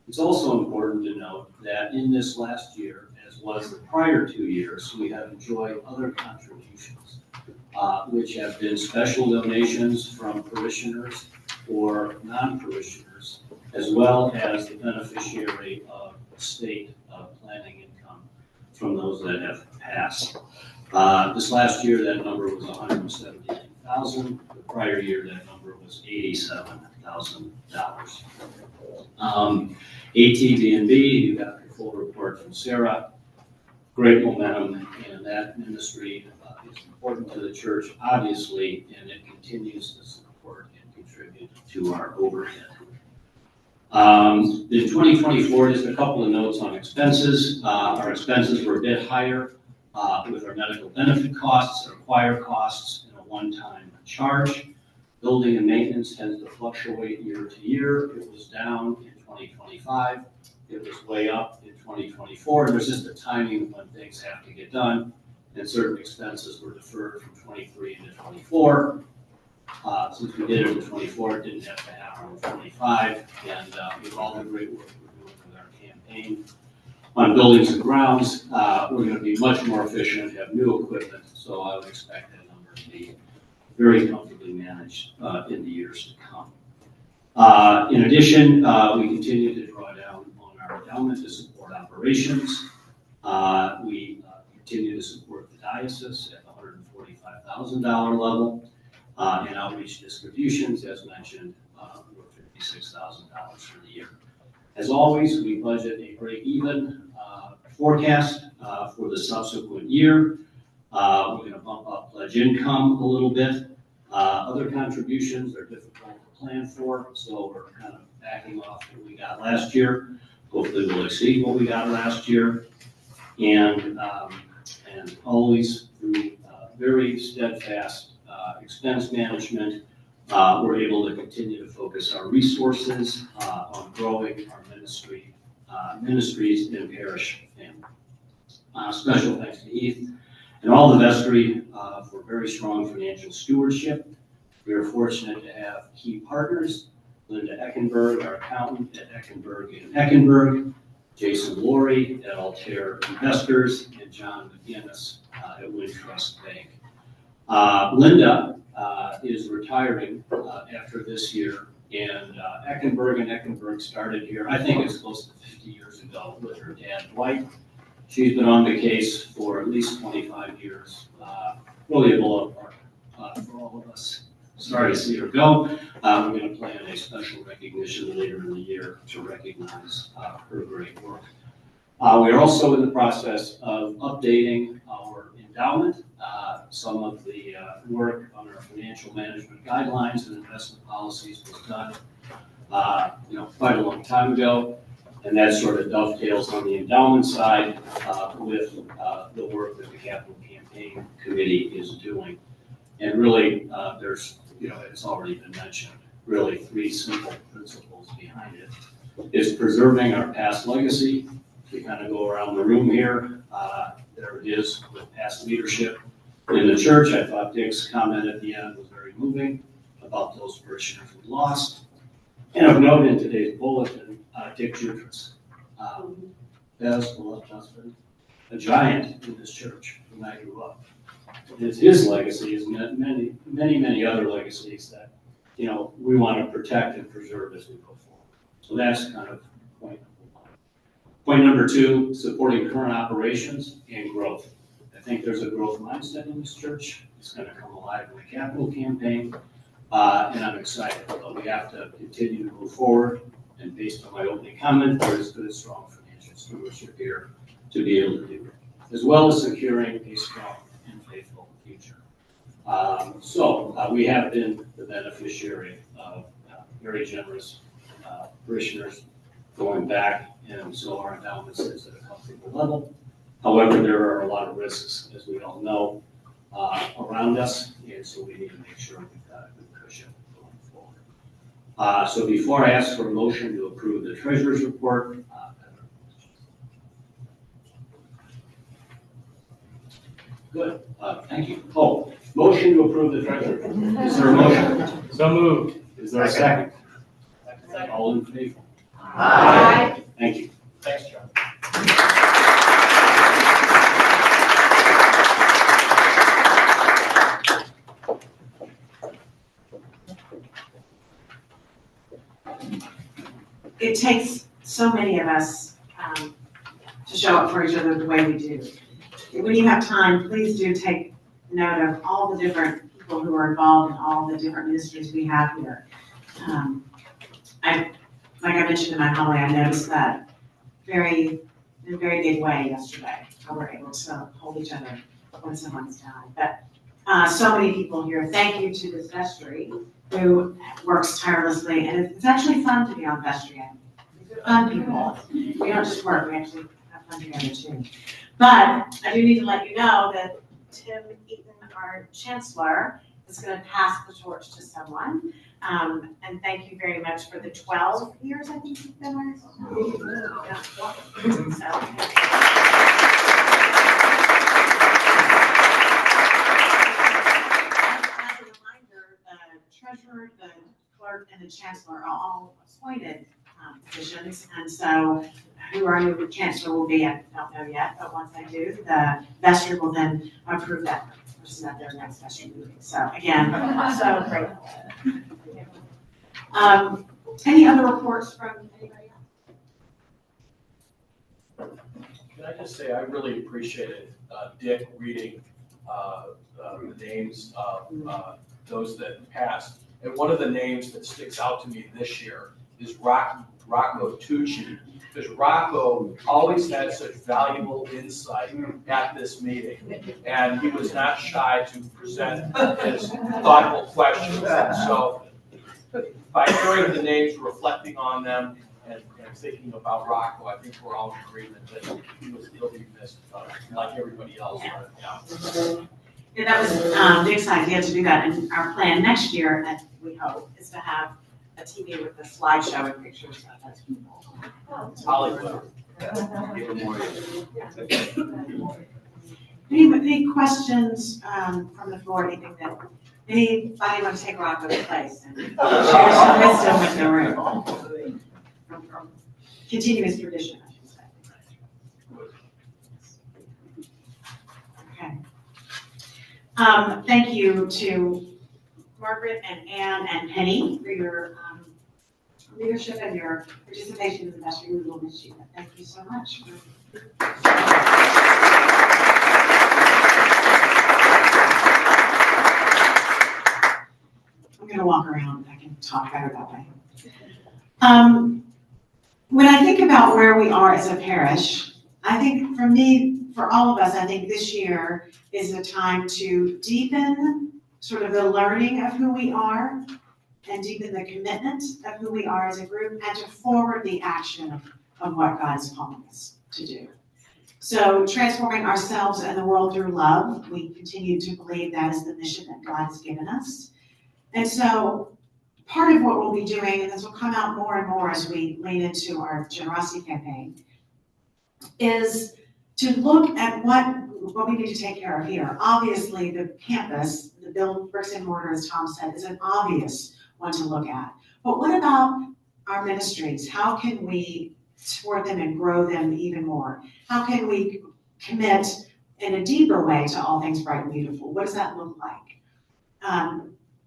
It's also important to note that in this last year, as well as the prior 2 years, we have enjoyed other contributions, which have been special donations from parishioners or non-parishioners, as well as the beneficiary of state planning income from those that have passed. This last year, that number was $178,000. The prior year, that number was $87,000. ATB&B, you got the full report from Sarah. Great momentum in that ministry. It's important to the church, obviously, and it continues to support and contribute to our overhead. In 2024, just a couple of notes on expenses. Our expenses were a bit higher with our medical benefit costs, our choir costs, and a one-time charge. Building and maintenance tends to fluctuate year to year. It was down in 2025. it was way up in 2024. There's just a timing when things have to get done, and certain expenses were deferred from 23 into 24. Since we did it in 24, it didn't have to happen in 25, and with all the great work we're doing with our campaign on buildings and grounds, we're going to be much more efficient, have new equipment, so I would expect that number to be very comfortably managed in the years to come. In addition, we continue to draw down on our endowment to support operations. We continue to support the diocese at the $145,000 level. And outreach distributions, as mentioned, were $56,000 for the year. As always, we budget a break-even forecast for the subsequent year. We're going to bump up pledge income a little bit. Other contributions are difficult to plan for, so we're kind of backing off what we got last year. Hopefully we'll exceed what we got last year. And always through very steadfast expense management, we're able to continue to focus our resources on growing our ministries in parish family. Special thanks to Heath and all the vestry for very strong financial stewardship. We are fortunate to have key partners, Linda Eckenberg, our accountant at Eckenberg and Eckenberg, Jason Laurie at Altair Investors, and John McGinnis at Wintrust Bank. Linda is retiring after this year, and Eckenberg started here, I think it's close to 50 years ago, with her dad Dwight. She's been on the case for at least 25 years, really a beloved partner for all of us. Sorry to see her go. We're going to plan a special recognition later in the year to recognize her great work. We are also in the process of updating our endowment. Some of the work on our financial management guidelines and investment policies was done quite a long time ago, and that sort of dovetails on the endowment side with the work that the Capital Campaign Committee is doing. And really, there's, it's already been mentioned, really 3 simple principles behind it. Is preserving our past legacy. We kind of go around the room here. There it is with past leadership in the church. I thought Dick's comment at the end was very moving about those parishioners we lost. And of note in today's bulletin, Dick Jutras, Bev's beloved husband, a giant in this church when I grew up. His legacy is many other legacies that we want to protect and preserve as we go forward. So that's kind of point number 1. Point number 2, supporting current operations and growth. I think there's a growth mindset in this church. It's going to come alive in the Capital Campaign, and I'm excited. But we have to continue to move forward, and based on my opening comment, there is good, strong financial stewardship here to be able to do it, as well as securing a strong and faithful future. So we have been the beneficiary of very generous parishioners going back, and so our endowment sits at a comfortable level. However, there are a lot of risks, as we all know, around us, and so we need to make sure we've got a good cushion going forward. So before I ask for a motion to approve the treasurer's report, good, thank you. Oh, motion to approve the treasurer's report. Is there a motion? So moved. Is there a second? All in favor? Aye. Thank you. Thanks, John. It takes so many of us to show up for each other the way we do. When you have time, please do take note of all the different people who are involved in all the different ministries we have here. Like I mentioned in my homily, I noticed that in a very big way yesterday, how we're able to hold each other when someone's died. But so many people here. Thank you to this vestry who works tirelessly, and it's actually fun to be on vestry. Fun people. We don't just work; we actually have fun together too. But I do need to let you know that Tim Eaton, our chancellor, is going to pass the torch to someone. And thank you very much for the 12 years, I think you've been with us. So, as a reminder, the treasurer, the clerk, and the chancellor are all appointed positions. And so who our new chancellor will be, I don't know yet, but once I do, the vestry will then approve that person at their next vestry meeting. So again, so grateful. Any other reports from anybody else? Can I just say, I really appreciated Dick reading the names of those that passed. And one of the names that sticks out to me this year is Rocco Tucci, because Rocco always had such valuable insight at this meeting. And he was not shy to present his thoughtful questions. And so by hearing the names, reflecting on them, and thinking about Rocco, I think we're all in agreement that he'll be missed, like everybody else. Yeah, that was Dick's idea to do that, and our plan next year, we hope, is to have a TV with a slideshow and pictures of those people. Hollywood. Any questions from the floor? Anything that anybody want to take Rocco's place and share some wisdom with the room? From continuous tradition, I should say. Okay. Thank you to Margaret and Anne and Penny for your leadership and your participation in the vestry. We will miss you. Thank you so much. I'm going to walk around. I can talk better that way. When I think about where we are as a parish, I think for me, for all of us, I think this year is a time to deepen sort of the learning of who we are and deepen the commitment of who we are as a group and to forward the action of what God is calling us to do. So transforming ourselves and the world through love, we continue to believe that is the mission that God has given us. And so part of what we'll be doing, and this will come out more and more as we lean into our generosity campaign, is to look at what we need to take care of here. Obviously, the campus, the build bricks and mortar, as Tom said, is an obvious one to look at. But what about our ministries? How can we support them and grow them even more? How can we commit in a deeper way to all things bright and beautiful? What does that look like?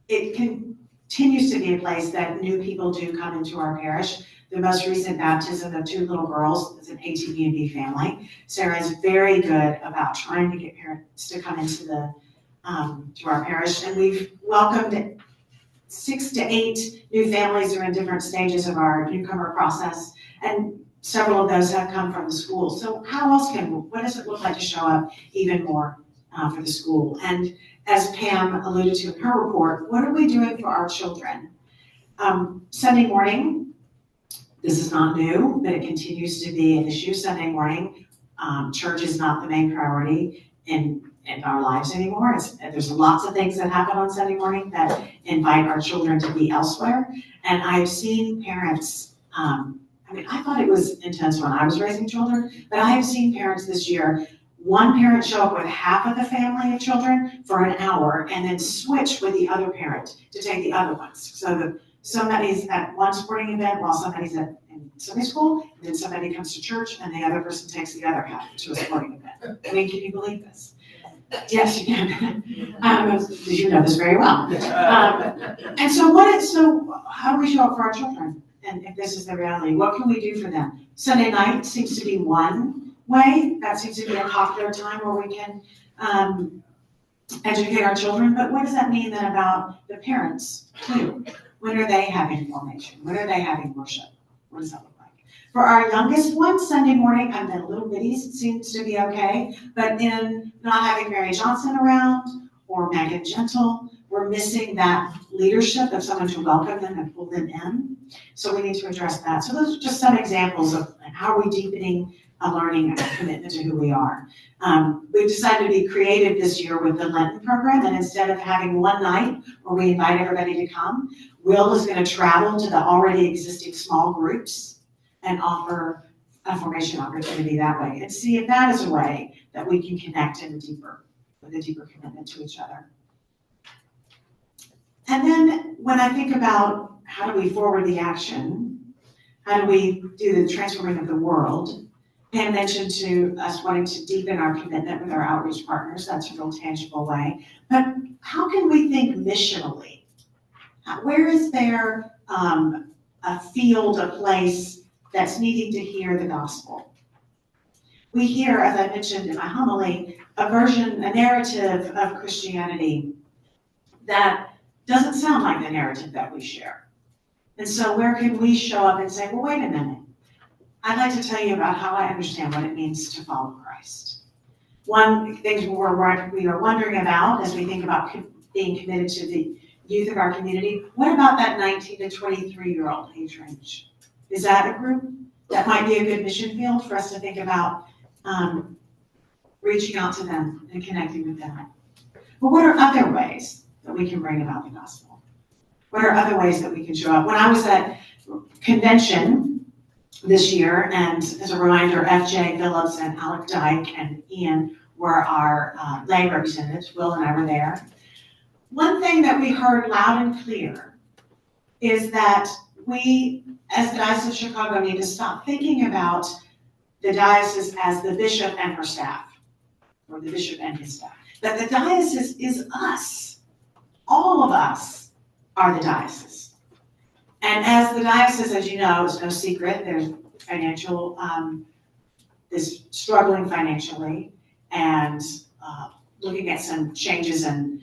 It continues to be a place that new people do come into our parish. The most recent baptism of 2 little girls is an ATB&B family. Sarah is very good about trying to get parents to come into to our parish, and we've welcomed 6 to 8 new families who are in different stages of our newcomer process, and several of those have come from the school. So what does it look like to show up even more for the school? And as Pam alluded to in her report, what are we doing for our children? Sunday morning, this is not new, but it continues to be an issue. Sunday morning, church is not the main priority in our lives anymore. There's lots of things that happen on Sunday morning that invite our children to be elsewhere. And I've seen parents, I thought it was intense when I was raising children, but I have seen parents this year, one parent show up with half of the family of children for an hour and then switch with the other parent to take the other ones. So that somebody's at one sporting event while somebody's in Sunday school, and then somebody comes to church and the other person takes the other half to a sporting event. I mean, can you believe this? Yes, you can. You know this very well. And so how do we show up for our children? And if this is the reality, what can we do for them? Sunday night seems to be one way. That seems to be a popular time where we can educate our children. But what does that mean then about the parents too? When are they having formation? When are they having worship? What does that look like? For our youngest one, Sunday morning, the little bitties seems to be okay. But in not having Mary Johnson around or Megan Gentle, we're missing that leadership of someone to welcome them and pull them in. So we need to address that. So those are just some examples of how are we deepening a learning and a commitment to who we are. We've decided to be creative this year with the Lenten program, and instead of having one night where we invite everybody to come, Will is going to travel to the already existing small groups and offer a formation opportunity that way, and see if that is a way that we can connect with a deeper commitment to each other. And then when I think about how do we forward the action, how do we do the transforming of the world, Pam mentioned to us wanting to deepen our commitment with our outreach partners. That's a real tangible way. But how can we think missionally? Where is there a field, a place that's needing to hear the gospel? We hear, as I mentioned in my homily, a narrative of Christianity that doesn't sound like the narrative that we share. And so where can we show up and say, well, wait a minute. I'd like to tell you about how I understand what it means to follow Christ. One thing we are wondering about as we think about being committed to the youth of our community, what about that 19 to 23-year-old age range? Is that a group that might be a good mission field for us to think about reaching out to them and connecting with them? But what are other ways that we can bring about the gospel? What are other ways that we can show up? When I was at convention this year, and as a reminder, F.J. Phillips and Alec Dyke and Ian were our lay representatives. Will and I were there. One thing that we heard loud and clear is that we, as the Diocese of Chicago, need to stop thinking about the diocese as the bishop and her staff, or the bishop and his staff. That the diocese is us. All of us are the diocese. And as the diocese, as you know, it's no secret, there's financial, is struggling financially and looking at some changes in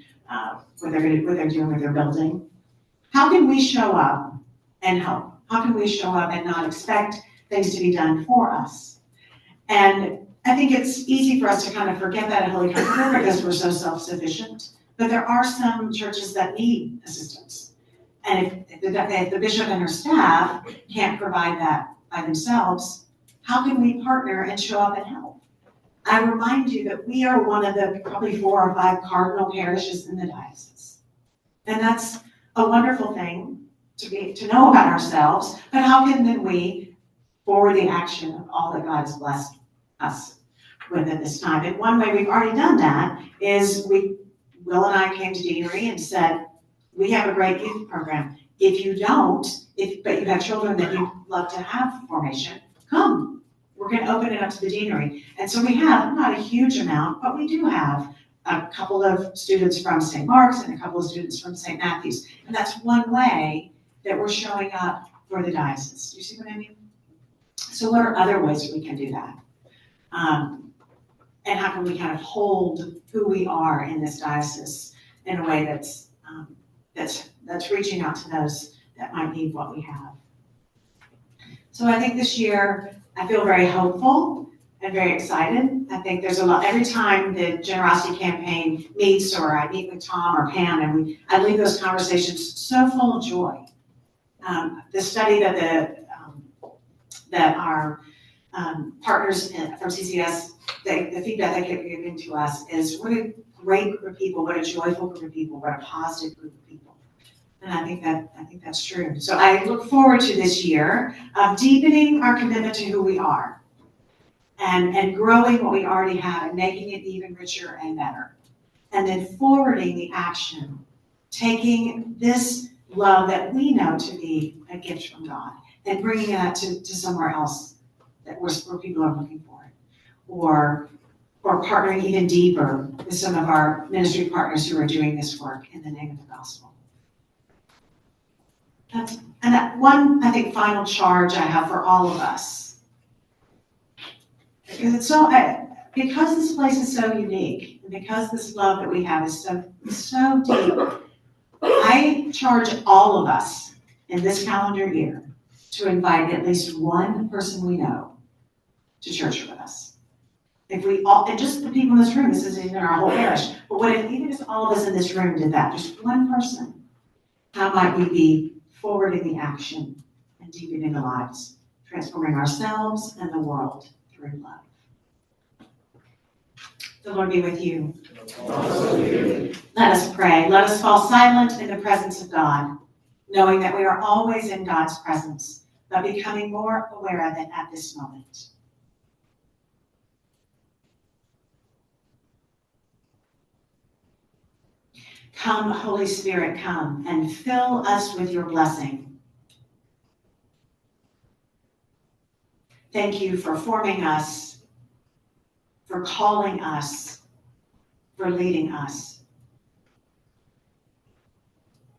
what they're doing with their building. How can we show up and help? How can we show up and not expect things to be done for us? And I think it's easy for us to kind of forget that at Holy Comforter because we're so self-sufficient. But there are some churches that need assistance. And if the bishop and her staff can't provide that by themselves, how can we partner and show up and help? I remind you that we are one of the probably 4 or 5 cardinal parishes in the diocese. And that's a wonderful thing to know about ourselves, but how can then we forward the action of all that God has blessed us with at this time? And one way we've already done that is Will and I came to deanery and said, we have a great youth program. If you don't, but you have children that you'd love to have formation, come. We're going to open it up to the deanery. And so we have, not a huge amount, but we do have a couple of students from St. Mark's and a couple of students from St. Matthew's. And that's one way that we're showing up for the diocese. Do you see what I mean? So what are other ways that we can do that? And how can we kind of hold who we are in this diocese in a way that's reaching out to those that might need what we have? So I think this year I feel very hopeful and very excited. I think there's a lot, every time the generosity campaign meets or I meet with Tom or Pam, and I leave those conversations so full of joy. The study that our partners from CCS, the feedback they kept giving to us is what a great group of people, what a joyful group of people, what a positive group of people. And I think that's true. So I look forward to this year of deepening our commitment to who we are and growing what we already have and making it even richer and better. And then forwarding the action, taking this love that we know to be a gift from God and bringing that to somewhere else where people are looking for it. Or partnering even deeper with some of our ministry partners who are doing this work in the name of the gospel. And that one, I think, final charge I have for all of us. Because because this place is so unique, and because this love that we have is so deep, I charge all of us in this calendar year to invite at least one person we know to church with us. If we all, and just the people in this room, this isn't even our whole parish, but what if even if all of us in this room did that, just one person, how might we be forwarding the action and deepening the lives, transforming ourselves and the world through through love. The Lord be with you. Let us pray. Let us fall silent in the presence of God, knowing that we are always in God's presence, but becoming more aware of it at this moment. Come, Holy Spirit, come and fill us with your blessing. Thank you for forming us, for calling us, for leading us.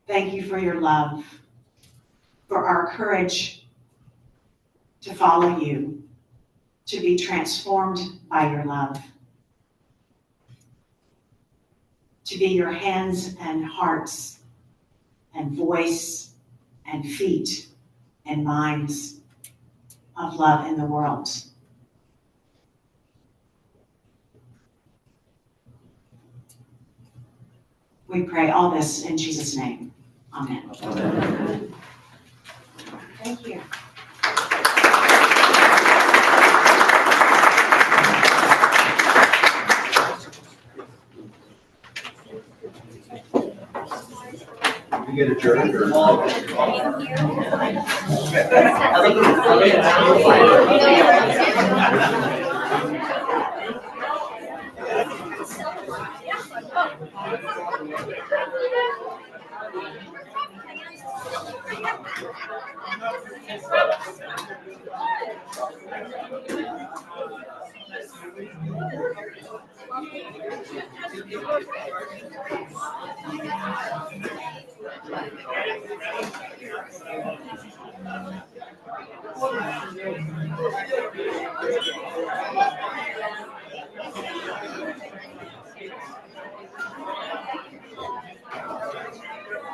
Thank you for your love, for our courage to follow you, to be transformed by your love, to be your hands and hearts and voice and feet and minds of love in the world. We pray all this in Jesus' name. Amen. Amen. Thank you. You get adjourned or?